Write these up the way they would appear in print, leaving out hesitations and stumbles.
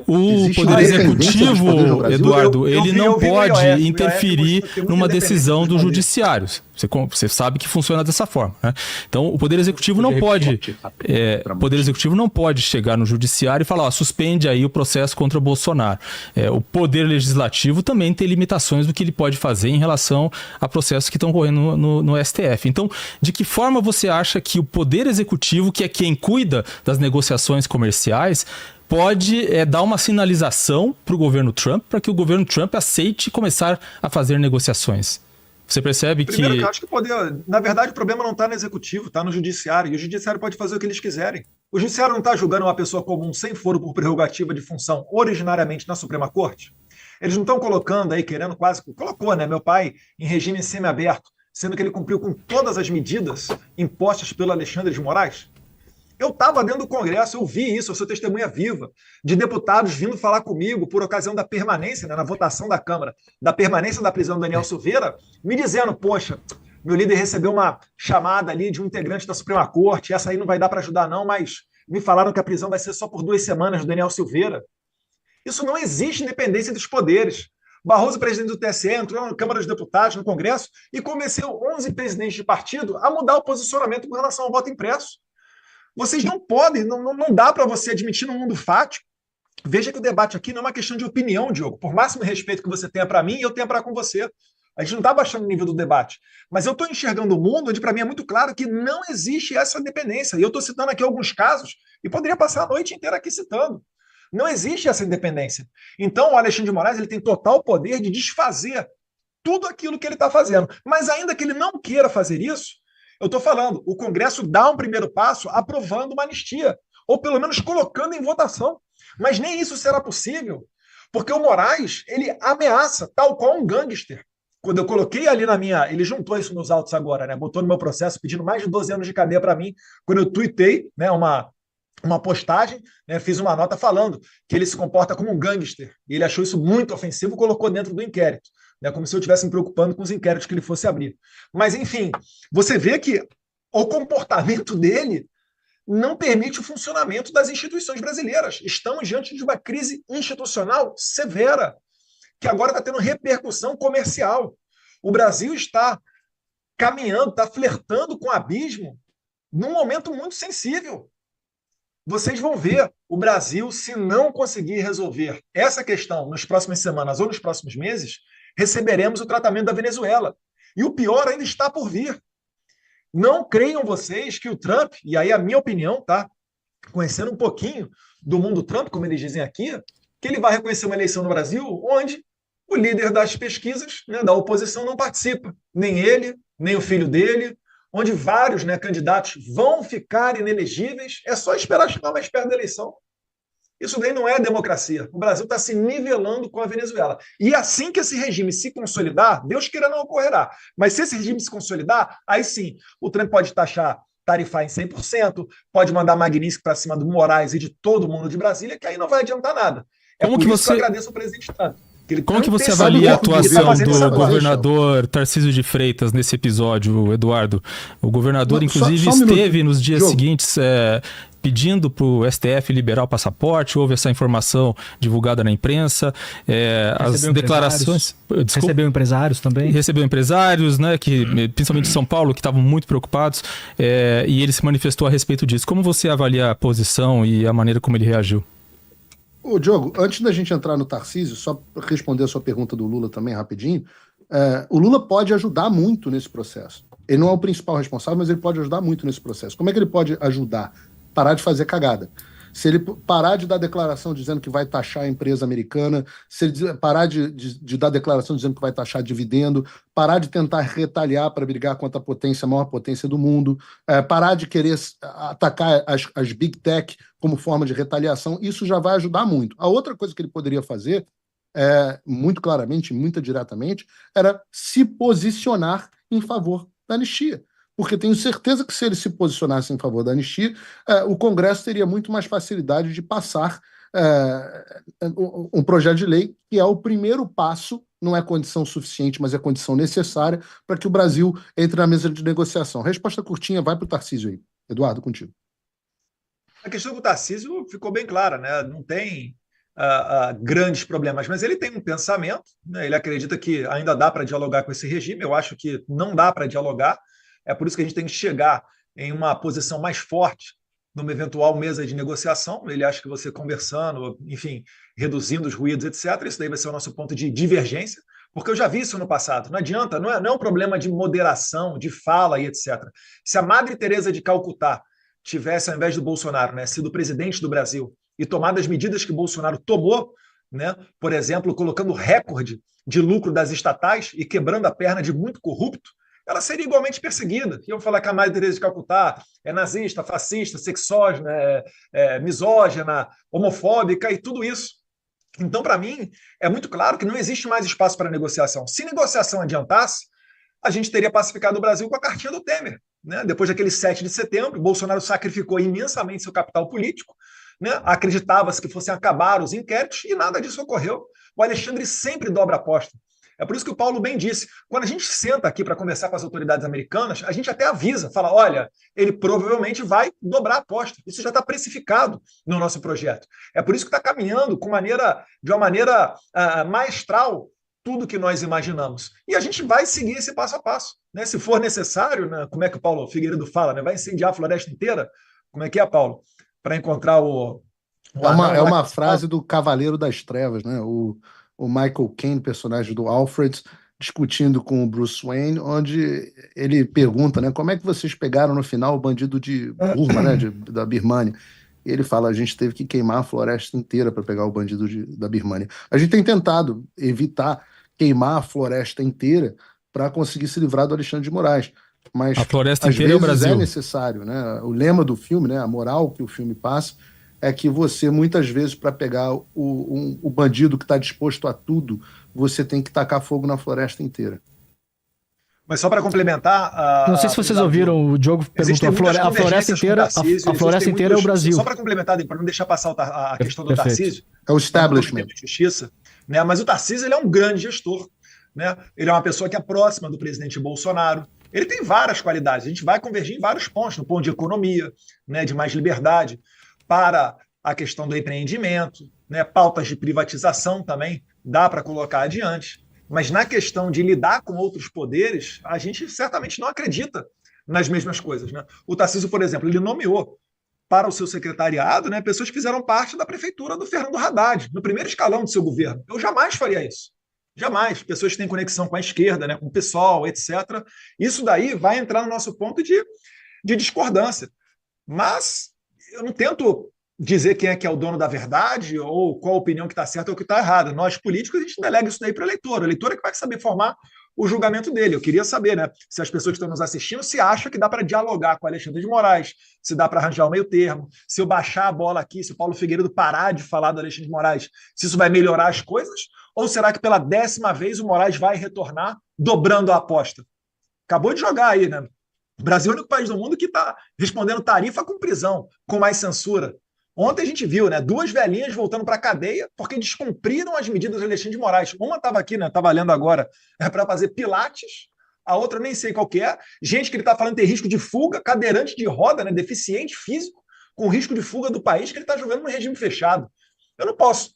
O Existe Poder independência dos poderes no Executivo, Brasil? Eduardo, ele vi não no pode IOF, o interferir IOF tem muita numa independência decisão dos do poderes. judiciário. Você sabe que funciona dessa forma, né? Então, o Poder Executivo não Poder pode... repetir, o Poder Executivo não pode chegar no judiciário e falar, ó, suspende aí o processo contra o Bolsonaro. O Poder Legislativo também tem limitações do que ele pode fazer em relação a processos que estão correndo no STF. Então, de que forma você acha que o Poder Executivo, que é quem cuida das negociações comerciais, pode dar uma sinalização para o governo Trump, para que o governo Trump aceite começar a fazer negociações? Você percebe Primeiro, que... eu acho que o poder... Na verdade, o problema não está no executivo, está no judiciário. E o judiciário pode fazer o que eles quiserem. O judiciário não está julgando uma pessoa comum sem foro por prerrogativa de função originariamente na Suprema Corte? Eles não estão colocando aí, querendo quase... Colocou, né? Meu pai em regime semiaberto, sendo que ele cumpriu com todas as medidas impostas pelo Alexandre de Moraes? Eu estava dentro do Congresso, eu vi isso, eu sou testemunha viva, de deputados vindo falar comigo por ocasião da permanência, né, na votação da Câmara, da permanência da prisão do Daniel Silveira, me dizendo, poxa, meu líder recebeu uma chamada ali de um integrante da Suprema Corte, essa aí não vai dar para ajudar não, mas me falaram que a prisão vai ser só por 2 semanas do Daniel Silveira. Isso não existe independência dos poderes. Barroso, presidente do TSE, entrou na Câmara dos Deputados, no Congresso, e convenceu 11 presidentes de partido a mudar o posicionamento com relação ao voto impresso. Vocês não podem, não dá para você admitir no mundo fático. Veja que o debate aqui não é uma questão de opinião, Diogo. Por máximo respeito que você tenha para mim, eu tenho para com você. A gente não está baixando o nível do debate. Mas eu estou enxergando um mundo onde, para mim, é muito claro que não existe essa dependência. E eu estou citando aqui alguns casos e poderia passar a noite inteira aqui citando. Não existe essa independência. Então, o Alexandre de Moraes ele tem total poder de desfazer tudo aquilo que ele está fazendo. Mas ainda que ele não queira fazer isso, eu estou falando, o Congresso dá um primeiro passo aprovando uma anistia, ou pelo menos colocando em votação. Mas nem isso será possível, porque o Moraes, ele ameaça, tal qual um gangster. Quando eu coloquei ali na minha... Ele juntou isso nos autos agora, né? Botou no meu processo, pedindo mais de 12 anos de cadeia para mim, quando eu tuitei, né, uma postagem, né, fiz uma nota falando que ele se comporta como um gangster. E ele achou isso muito ofensivo e colocou dentro do inquérito, né, como se eu estivesse me preocupando com os inquéritos que ele fosse abrir. Mas, enfim, você vê que o comportamento dele não permite o funcionamento das instituições brasileiras. Estamos diante de uma crise institucional severa, que agora está tendo repercussão comercial. O Brasil está caminhando, está flertando com o abismo num momento muito sensível. Vocês vão ver o Brasil, se não conseguir resolver essa questão nas próximas semanas ou nos próximos meses, receberemos o tratamento da Venezuela. E o pior ainda está por vir. Não creiam vocês que o Trump, e aí a minha opinião, tá? Conhecendo um pouquinho do mundo Trump, como eles dizem aqui, que ele vai reconhecer uma eleição no Brasil onde o líder das pesquisas, né, da oposição não participa. Nem ele, nem o filho dele, onde vários, né, candidatos vão ficar inelegíveis, é só esperar chegar mais perto da eleição. Isso daí não é democracia. O Brasil está se nivelando com a Venezuela. E assim que esse regime se consolidar, Deus queira não ocorrerá, mas se esse regime se consolidar, aí sim, o Trump pode tarifar em 100%, pode mandar Magnitsky para cima do Moraes e de todo mundo de Brasília, que aí não vai adiantar nada. É Como por que isso que você... eu agradeço ao presidente Trump. Como que você avalia a atuação do governador Tarcísio de Freitas nesse episódio, Eduardo? O governador, inclusive, esteve nos dias seguintes pedindo para o STF liberar o passaporte, houve essa informação divulgada na imprensa, as declarações... Recebeu empresários também? Recebeu empresários, né, que, principalmente de São Paulo, que estavam muito preocupados, e ele se manifestou a respeito disso. Como você avalia a posição e a maneira como ele reagiu? Ô, Diogo, antes da gente entrar no Tarcísio, só para responder a sua pergunta do Lula também, rapidinho, o Lula pode ajudar muito nesse processo. Ele não é o principal responsável, mas ele pode ajudar muito nesse processo. Como é que ele pode ajudar? Parar de fazer cagada. Se ele parar de dar declaração dizendo que vai taxar a empresa americana, se ele parar de dar declaração dizendo que vai taxar dividendo, parar de tentar retaliar para brigar contra a maior potência do mundo, parar de querer atacar as big tech como forma de retaliação, isso já vai ajudar muito. A outra coisa que ele poderia fazer, muito claramente, muito diretamente, era se posicionar em favor da anistia. Porque tenho certeza que se ele se posicionasse em favor da anistia, o Congresso teria muito mais facilidade de passar um projeto de lei, que é o primeiro passo, não é condição suficiente, mas é condição necessária para que o Brasil entre na mesa de negociação. Resposta curtinha, vai para o Tarcísio aí. Eduardo, contigo. A questão do Tarcísio ficou bem clara, né? Não tem grandes problemas, mas ele tem um pensamento, né? Ele acredita que ainda dá para dialogar com esse regime. Eu acho que não dá para dialogar, é por isso que a gente tem que chegar em uma posição mais forte numa eventual mesa de negociação. Ele acha que você conversando, enfim, reduzindo os ruídos, etc., isso daí vai ser o nosso ponto de divergência, porque eu já vi isso no passado. Não adianta, não é um problema de moderação, de fala e etc. Se a Madre Teresa de Calcutá tivesse, ao invés do Bolsonaro, né, sido presidente do Brasil e tomado as medidas que Bolsonaro tomou, né, por exemplo, colocando recorde de lucro das estatais e quebrando a perna de muito corrupto, ela seria igualmente perseguida. Iam falar que a Madre Teresa de Calcutá é nazista, fascista, sexógena, misógina, homofóbica e tudo isso. Então, para mim, é muito claro que não existe mais espaço para negociação. Se negociação adiantasse, a gente teria pacificado o Brasil com a cartinha do Temer, né? Depois daquele 7 de setembro, Bolsonaro sacrificou imensamente seu capital político, né? Acreditava-se que fossem acabar os inquéritos e nada disso ocorreu. O Alexandre sempre dobra a aposta. É por isso que o Paulo bem disse, quando a gente senta aqui para conversar com as autoridades americanas, a gente até avisa, fala, olha, ele provavelmente vai dobrar a aposta. Isso já está precificado no nosso projeto. É por isso que está caminhando de uma maneira maestral tudo que nós imaginamos. E a gente vai seguir esse passo a passo. Né? Se for necessário, né, como é que o Paulo Figueiredo fala, né? Vai incendiar a floresta inteira? Como é que é, Paulo? Para encontrar o é uma frase do Cavaleiro das Trevas, né? O Michael Caine, personagem do Alfred, discutindo com o Bruce Wayne, onde ele pergunta, né, como é que vocês pegaram no final o bandido de Burma, né, da Birmânia? E ele fala, a gente teve que queimar a floresta inteira para pegar o bandido da Birmânia. A gente tem tentado evitar queimar a floresta inteira para conseguir se livrar do Alexandre de Moraes. Mas a floresta às inteira é o vezes Brasil. é necessário, né? O lema do filme, né, a moral que o filme passa, é que você, muitas vezes, para pegar o bandido que está disposto a tudo, você tem que tacar fogo na floresta inteira. Mas só para complementar... Não sei se vocês ouviram, o Diogo perguntou, a floresta inteira é o Brasil. Só para complementar, para não deixar passar a questão do Tarcísio. É o establishment. Justiça, né? Mas o Tarcísio ele é um grande gestor. Né? Ele é uma pessoa que é próxima do presidente Bolsonaro. Ele tem várias qualidades. A gente vai convergir em vários pontos, no ponto de economia, né, de mais liberdade, para a questão do empreendimento, né, pautas de privatização também dá para colocar adiante. Mas na questão de lidar com outros poderes, a gente certamente não acredita nas mesmas coisas. Né? O Tarcísio, por exemplo, ele nomeou para o seu secretariado, né, pessoas que fizeram parte da prefeitura do Fernando Haddad, no primeiro escalão do seu governo. Eu jamais faria isso. Jamais. Pessoas que têm conexão com a esquerda, né, com o PSOL, etc. Isso daí vai entrar no nosso ponto de discordância. Mas eu não tento dizer quem é que é o dono da verdade ou qual a opinião que está certa ou que está errada. Nós, políticos, a gente delega isso daí para o eleitor. O eleitor é que vai saber formar o julgamento dele. Eu queria saber, né, se as pessoas que estão nos assistindo se acham que dá para dialogar com o Alexandre de Moraes, se dá para arranjar o meio termo, se eu baixar a bola aqui, se o Paulo Figueiredo parar de falar do Alexandre de Moraes, se isso vai melhorar as coisas, ou será que pela 10ª vez o Moraes vai retornar dobrando a aposta? Acabou de jogar aí, né? O Brasil é o único país do mundo que está respondendo tarifa com prisão, com mais censura. Ontem a gente viu, né, 2 velhinhas voltando para a cadeia porque descumpriram as medidas do Alexandre de Moraes. Uma estava aqui, né, estava lendo agora, para fazer pilates, a outra eu nem sei qual que é. Gente que ele está falando tem risco de fuga, cadeirante de roda, né, deficiente físico, com risco de fuga do país, que ele está jogando no regime fechado. Eu não posso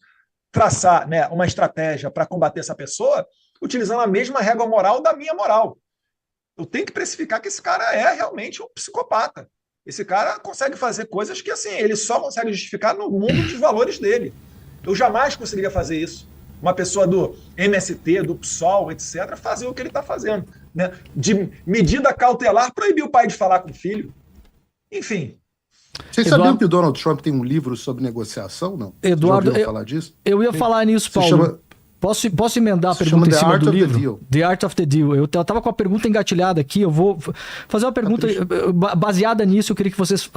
traçar, né, uma estratégia para combater essa pessoa utilizando a mesma régua moral da minha moral. Eu tenho que precificar que esse cara é realmente um psicopata. Esse cara consegue fazer coisas que, assim, ele só consegue justificar no mundo dos valores dele. Eu jamais conseguiria fazer isso. Uma pessoa do MST, do PSOL, etc., fazer o que ele está fazendo. Né? De medida cautelar, proibir o pai de falar com o filho. Enfim. Vocês sabiam que o Donald Trump tem um livro sobre negociação, não? Eduardo, falar disso? Eu ia falar nisso, Paulo. Posso emendar a pergunta em cima do livro? The Art of the Deal. Eu estava com a pergunta engatilhada aqui, eu vou fazer uma pergunta baseada nisso. Eu queria que vocês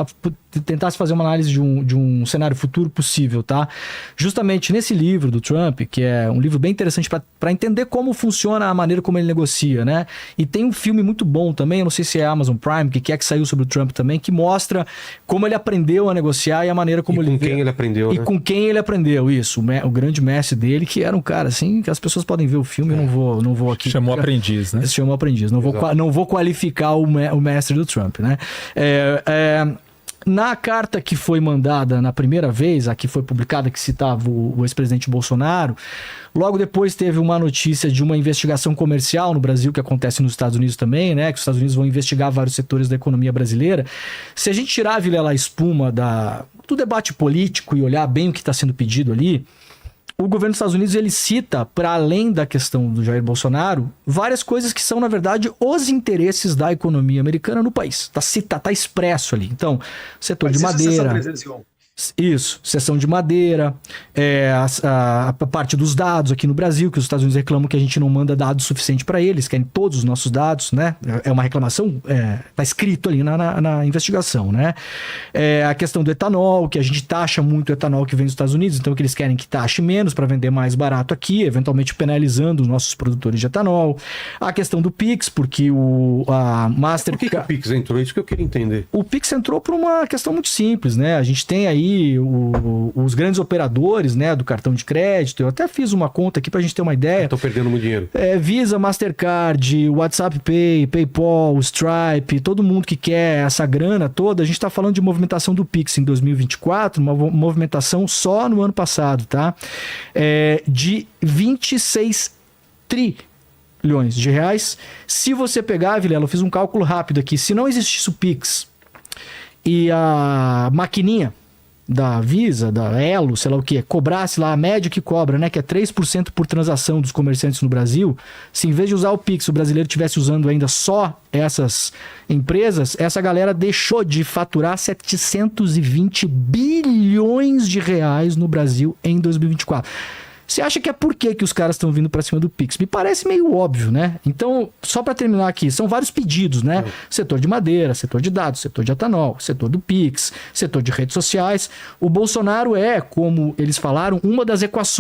tentassem fazer uma análise de um cenário futuro possível, tá? Justamente nesse livro do Trump, que é um livro bem interessante para entender como funciona a maneira como ele negocia, né? E tem um filme muito bom também, eu não sei se é Amazon Prime, que saiu sobre o Trump também, que mostra como ele aprendeu a negociar e a maneira como com quem ele aprendeu, e né? com quem ele aprendeu, isso. O grande mestre dele, que era um cara assim, que as pessoas podem ver o filme, eu não vou aqui... Chamou aprendiz, né? Chamou aprendiz. Não vou qualificar o mestre do Trump, né? Na carta que foi mandada na primeira vez, a que foi publicada, que citava o ex-presidente Bolsonaro, logo depois teve uma notícia de uma investigação comercial no Brasil, que acontece nos Estados Unidos também, né? Que os Estados Unidos vão investigar vários setores da economia brasileira. Se a gente tirar, Vilela, a espuma do debate político e olhar bem o que está sendo pedido ali, o governo dos Estados Unidos ele cita, para além da questão do Jair Bolsonaro, várias coisas que são, na verdade, os interesses da economia americana no país. Tá expresso ali. Então, setor de madeira. Isso, seção de madeira, a parte dos dados aqui no Brasil, que os Estados Unidos reclamam que a gente não manda dados suficiente para eles, querem todos os nossos dados, né? É uma reclamação, tá escrito ali na investigação, né? A questão do etanol, que a gente taxa muito o etanol que vem dos Estados Unidos, então que eles querem que taxe menos para vender mais barato aqui, eventualmente penalizando os nossos produtores de etanol. A questão do Pix, porque a Mastercard... Por que o Pix entrou? Isso que eu queria entender. O Pix entrou por uma questão muito simples, né? A gente tem aí os grandes operadores, né, do cartão de crédito. Eu até fiz uma conta aqui pra gente ter uma ideia. Estou perdendo muito dinheiro. Visa, Mastercard, WhatsApp Pay, PayPal, Stripe, todo mundo que quer essa grana toda. A gente tá falando de movimentação do Pix em 2024, uma movimentação só no ano passado, tá? De 26 trilhões de reais. Se você pegar, Vilela, eu fiz um cálculo rápido aqui. Se não existisse o Pix e a maquininha da Visa, da Elo, sei lá o que, cobrasse lá a média que cobra, né, que é 3% por transação dos comerciantes no Brasil, se em vez de usar o Pix, o brasileiro estivesse usando ainda só essas empresas, essa galera deixou de faturar 720 bilhões de reais no Brasil em 2024. Você acha que é por que os caras estão vindo para cima do Pix? Me parece meio óbvio, né? Então, só para terminar aqui, são vários pedidos, né? Setor de madeira, setor de dados, setor de etanol, setor do Pix, setor de redes sociais. O Bolsonaro como eles falaram, uma das equações